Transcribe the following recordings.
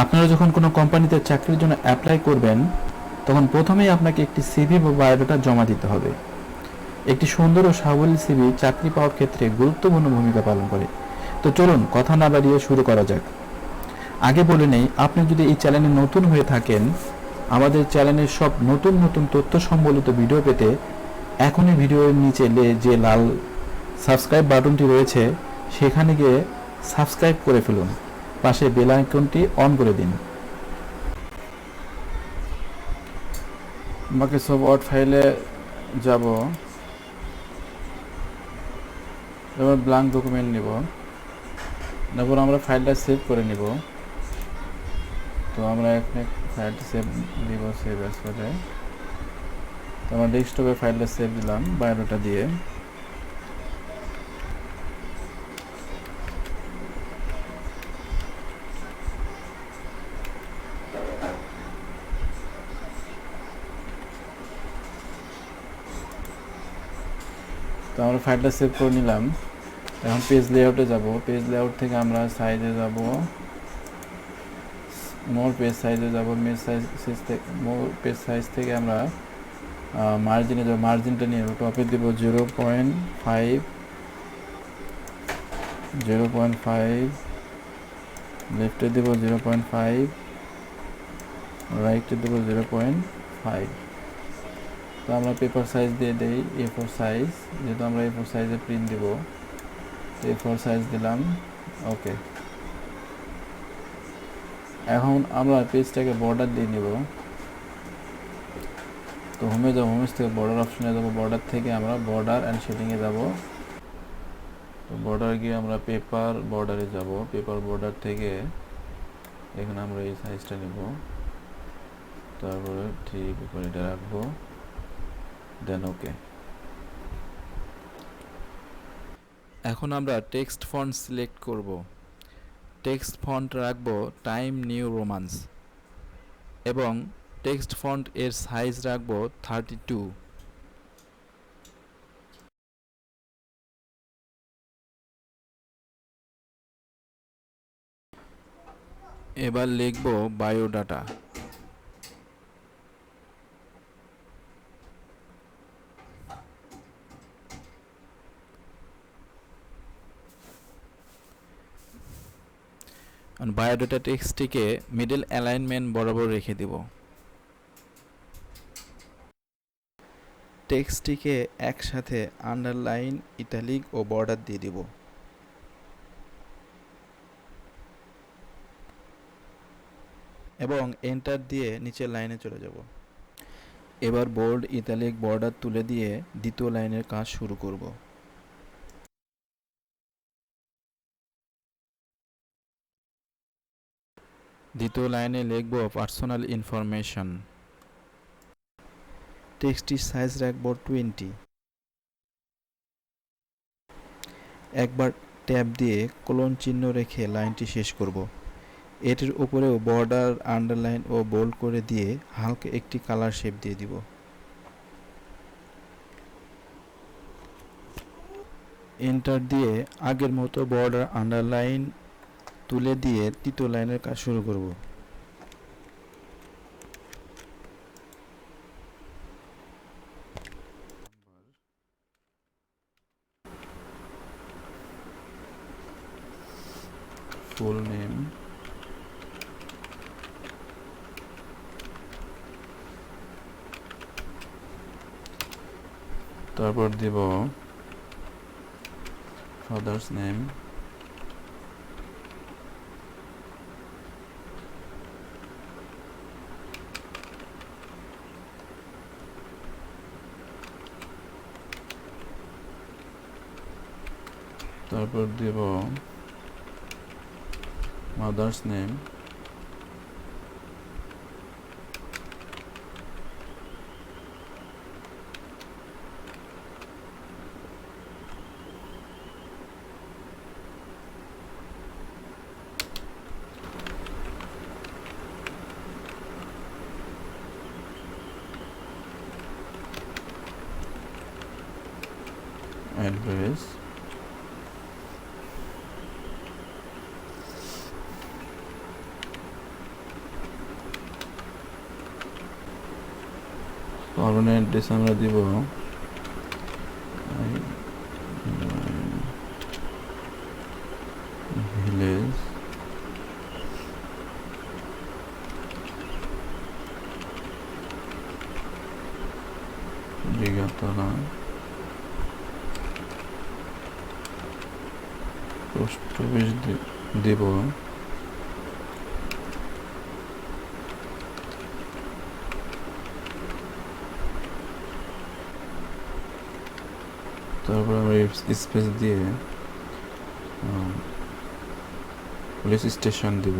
আপনারা যখন কোনো কোম্পানিতে চাকরির জন্য অ্যাপ্লাই করবেন তখন প্রথমেই আপনাকে একটি সিভি বা বায়োডাটা জমা দিতে হবে। একটি সুন্দর ও সাবলীল সিভি চাকরি পাওয়ার ক্ষেত্রে গুরুত্বপূর্ণ ভূমিকা পালন করে। তো চলুন কথা না বাড়িয়ে শুরু করা যাক। আগে বলে নেই, আপনি যদি এই চ্যানেলে নতুন হয়ে থাকেন, আমাদের চ্যানেলের সব নতুন নতুন তথ্য সম্বলিত ভিডিও পেতে এখনই ভিডিওর নিচে যে লাল সাবস্ক্রাইব বাটনটি রয়েছে সেখানে গিয়ে সাবস্ক্রাইব করে ফেলুন, পাশে বেল আইকনটি অন করে দিন। মাইক্রোসফট ওয়ার্ড ফাইলে যাব, এবার ব্ল্যাঙ্ক ডকুমেন্ট নিব, তারপর আমরা ফাইলটা সেভ করে নিব। তো আমরা এখানে ফাইলটা সেভ দিব, সেভ অ্যাজ করে। তো আমরা ডেস্কটপে ফাইলটা সেভ দিলাম বায়োডাটা দিয়ে। তো আমরা ফাইলটা সেভ করে নিলাম। এখন পেজ লেআউটে যাব। পেজ লেআউট থেকে আমরা সাইজে যাব, মোর পেজ সাইজে যাব। মোর পেজ সাইজ থেকে আমরা মার্জিনে যাব। মার্জিনটা নিয়ে টপে দেব 0.5, 0.5, লেফটে দেব 0.5, রাইটে দেব 0.5। তো আমরা পেপার সাইজ দিয়ে দেই A4 সাইজ, যেহেতু আমরা A4 সাইজে প্রিন্ট দেব। A4 সাইজ দিলাম, ওকে। এখন আমরা পেজটাকে বর্ডার দিয়ে নেব। তো হোমে যাব, হোমেজ থেকে বর্ডার অপশনে যাব। বর্ডার থেকে আমরা বর্ডার অ্যান্ড শেডিংয়ে যাব। তো বর্ডার গিয়ে আমরা পেপার বর্ডারে যাব। পেপার বর্ডার থেকে এখানে আমরা এই সাইজটা নেব, তারপরে ঠিক উপরে এটা রাখবো, দেন ওকে। এখন আমরা টেক্সট ফন্ট সিলেক্ট করব। টেক্সট ফন্ট রাখবো টাইম নিউ রোমান্স এবং টেক্সট ফন্ট এর সাইজ রাখবো 32। এবার লিখব বায়োডাটা। বায়োডাটা টেক্সটটিকে মিডল অ্যালাইনমেন্ট বরাবর রেখে দেব। টেক্সটটিকে একসাথে আন্ডারলাইন, ইটালিক ও বর্ডার দিয়ে দেব। এবং এন্টার দিয়ে নিচের লাইনে চলে যাব। এবার বোল্ড, ইটালিক, বর্ডার তুলে দিয়ে দ্বিতীয় লাইনের কাজ শুরু করব। দ্বিতীয় লাইনে লিখব পার্সোনাল ইনফরমেশন। টেক্সটটির সাইজ রাখব 20। একবার ট্যাব দিয়ে কোলন চিহ্ন রেখে লাইনটি শেষ করব। এটির উপরেও বর্ডার, আন্ডারলাইন ও বোল্ড করে দিয়ে হালকা একটি কালার শেপ দিয়ে দিব। এন্টার দিয়ে আগের মতো বর্ডার, আন্ডারলাইন তুলে দিয়ে তৃতীয় লাইনের কাজ শুরু করব। ফুল নেম, তারপর দিব ফাদার্স নেম, তারপর দিব mother's name, address, permanent address আমরা দিব ভিলেজ বিঘাতলা পোস্ট অফিস দেব তারপর আমরা স্পেস দিয়ে পুলিশ স্টেশন দিব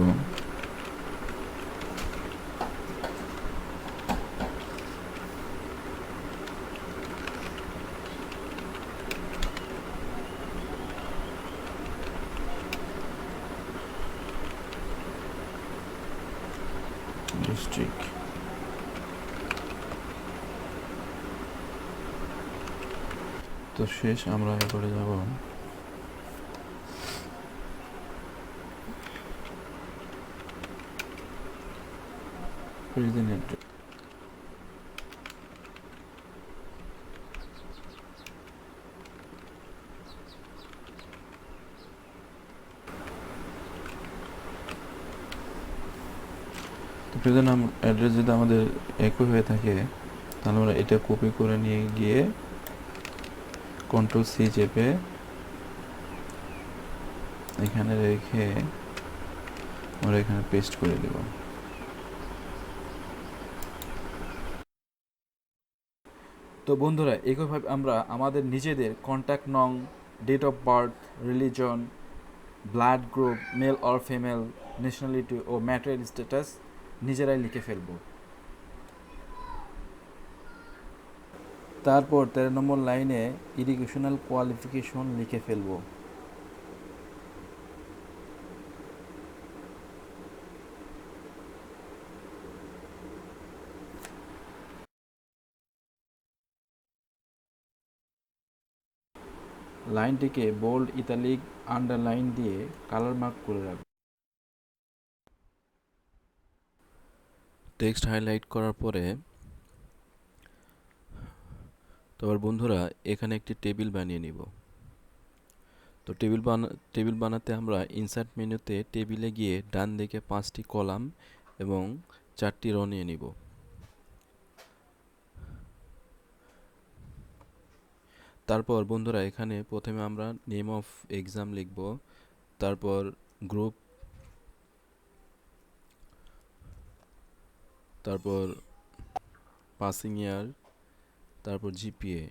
ডিস্ট্রিক্ট তো শেষ আমরা এরপরে যাব প্রেসিডেন্ট তো প্রেজেন্ট অ্যাড্রেস যদি আমাদের একই হয়ে থাকে তাহলে আমরা এটা কপি করে নিয়ে গিয়ে কন্ট্রোল-C চেপে এখানে রেখে আমরা এখানে পেস্ট করে দেব। তো বন্ধুরা একইভাবে আমরা আমাদের নিজেদের কন্ট্যাক্ট নং, date of birth, religion, blood group, male or female, nationality ও ম্যারিটাল স্ট্যাটাস নিজেরাই লিখে ফেলব। তারপর 13 নম্বর লাইনে এডুকেশনাল কোয়ালিফিকেশন লিখে ফেলব। লাইনটিকে বোল্ড, ইতালিক, আন্ডারলাইন দিয়ে কালার মার্ক করে রাখব। টেক্সট হাইলাইট করার পরে তারপর বন্ধুরা এখানে একটি টেবিল বানিয়ে নিব। তো টেবিল বানাতে আমরা ইনসার্ট মেনুতে টেবিলে গিয়ে ডান দিকে 5টি কলাম এবং 4টি রো নিয়ে নিব। তারপর বন্ধুরা এখানে প্রথমে আমরা নেম অফ এক্সাম লিখব, তারপর গ্রুপ, তারপর পাসিং ইয়ার, তারপর জিপিএ।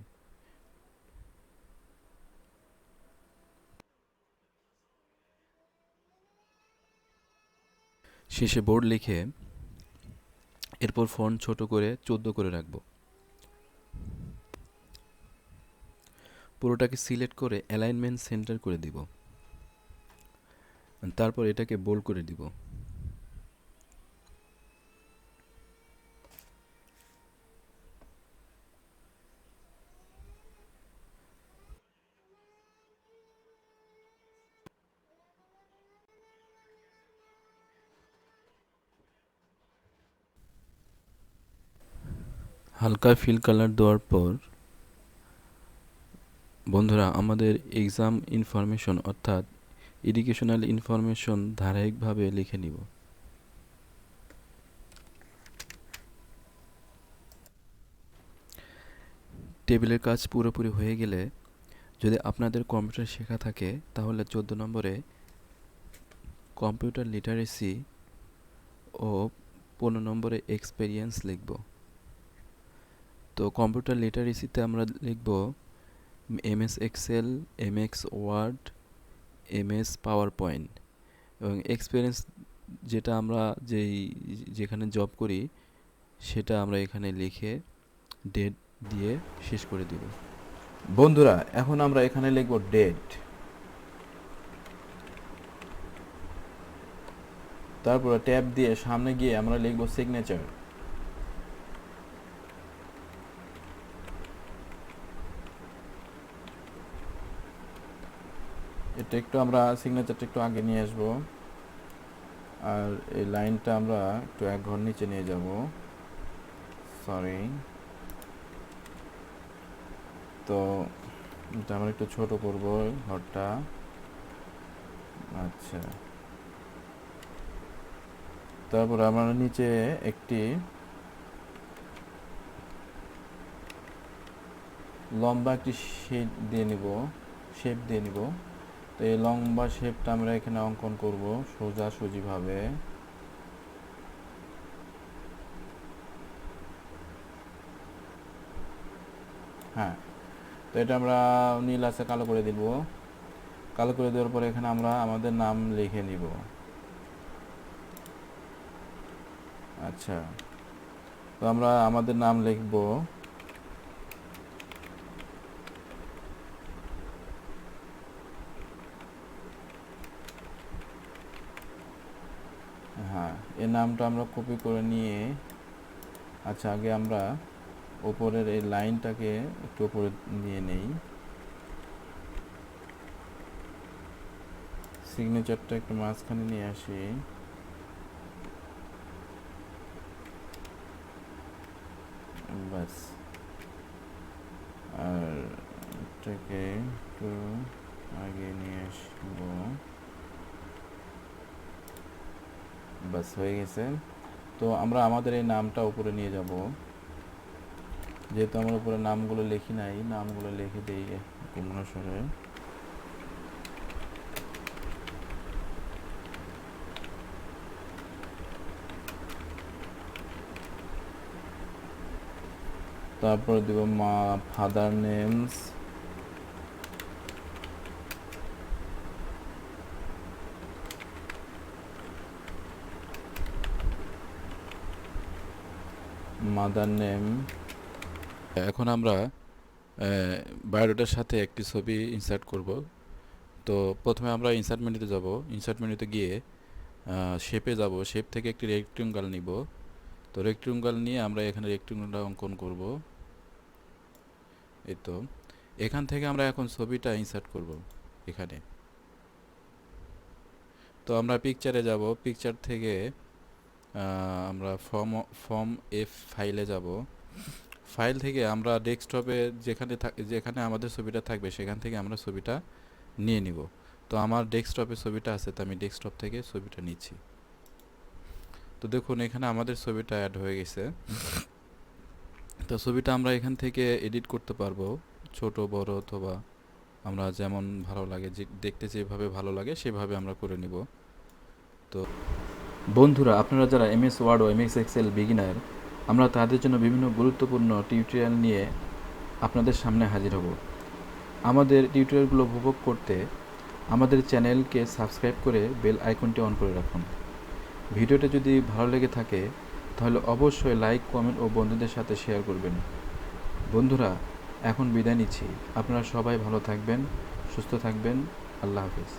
শেষে বোর্ড লিখে এরপর ফন্ট ছোট করে 14 করে রাখব। পুরোটাকে সিলেক্ট করে অ্যালাইনমেন্ট সেন্টার করে দিব। তারপর এটাকে বোল্ড করে দিব। হালকা ফিল কালার দেওয়ার পর বন্ধুরা আমাদের এক্সাম ইনফরমেশন অর্থাৎ এডুকেশনাল ইনফরমেশন ধারাবাহিকভাবে লিখে নিব। টেবিলের কাজ পুরোপুরি হয়ে গেলে যদি আপনাদের কম্পিউটার শেখা থাকে তাহলে 14 নম্বরে কম্পিউটার লিটারেসি ও 15 নম্বরে এক্সপেরিয়েন্স লিখব। তো কম্পিউটার লিটারেসিতে আমরা লিখব MS Excel, MX Word, MS PowerPoint, এবং এক্সপেরিয়েন্স যেটা আমরা যেখানে জব করি সেটা আমরা এখানে লিখে ডেট দিয়ে শেষ করে দিব। বন্ধুরা এখন আমরা এখানে লিখব ডেট, তারপর ট্যাব দিয়ে সামনে গিয়ে আমরা লিখব সিগনেচার। এটা একটু আমরা সিগনেচারটা একটু আগে নিয়ে আসব, আর এই লাইনটা আমরা একটু 1 ঘর নিচে নিয়ে যাব, সরি। তো এটা আমরা একটু ছোট করব ঘরটা। আচ্ছা, তারপর আমরা নিচে একটি লম্বা একটি শেপ দিয়ে নিব। তো এই লম্বা শেপটা আমরা এখানে অঙ্কন করব সোজাসুজিভাবে। হ্যাঁ, তো এটা আমরা নীল আছে কালো করে দিব। কালো করে দেওয়ার পরে এখানে আমরা আমাদের নাম লিখে নিব। আচ্ছা, তো আমরা আমাদের নাম লিখব। হ্যাঁ, এই নামটা আমরা কপি করে নিয়ে, আচ্ছা আগে আমরা উপরের এই লাইনটাকে একটু উপরে নিয়ে নেই, সিগনেচারটা একটু মাঝখানে নিয়ে আসি। বাস, আর এটাকে একটু আগে নিয়ে আসবো। বাস, হয়ে গেছে। তো আমরা আমাদের এই নামটা উপরে নিয়ে যাব। যেহেতু আমরা উপরে নামগুলো লিখি নাই, নামগুলো লিখে দিই অনুসারে। তারপর দিব মা ফাদার নেমস, মাদার নেম। এখন আমরা বায়োডাটার সাথে একটি ছবি ইনসার্ট করব। তো প্রথমে আমরা ইনসার্ট মেনুতে যাব। ইনসার্ট মেনুতে গিয়ে শেপে যাব। শেপ থেকে একটি রেক্টেঙ্গল নিব। তো রেক্টেঙ্গল নিয়ে আমরা এখানে রেক্টেঙ্গলটা অঙ্কন করব। এই তো, এখান থেকে আমরা এখন ছবিটা ইনসার্ট করব এখানে। তো আমরা পিকচারে যাব। পিকচার থেকে আমরা ফর্ম এফ ফাইলে যাব। ফাইল থেকে আমরা ডেস্কটপে যেখানে আমাদের ছবিটা থাকবে সেখান থেকে আমরা ছবিটা নিয়ে নিব। তো আমার ডেস্কটপে ছবিটা আছে, তো আমি ডেস্কটপ থেকে ছবিটা নিচ্ছি। তো দেখুন এখানে আমাদের ছবিটা অ্যাড হয়ে গেছে। তো ছবিটা আমরা এখান থেকে এডিট করতে পারবো, ছোট বড়, অথবা আমরা যেমন ভালো লাগে, দেখতে যেভাবে ভালো লাগে সেভাবে আমরা করে নিব। তো বন্ধুরা, আপনারা যারা এমএস ওয়ার্ড ও এমএস এক্সেল বিগিনার, আমরা তাদের জন্য বিভিন্ন গুরুত্বপূর্ণ টিউটোরিয়াল নিয়ে আপনাদের সামনে হাজির হব। আমাদের টিউটোরিয়ালগুলো উপভোগ করতে আমাদের চ্যানেলকে সাবস্ক্রাইব করে বেল আইকনটি অন করে রাখুন। ভিডিওটা যদি ভালো লেগে থাকে তাহলে অবশ্যই লাইক, কমেন্ট ও বন্ধুদের সাথে শেয়ার করবেন। বন্ধুরা, এখন বিদায় নিচ্ছি। আপনারা সবাই ভালো থাকবেন, সুস্থ থাকবেন। আল্লাহ হাফেজ।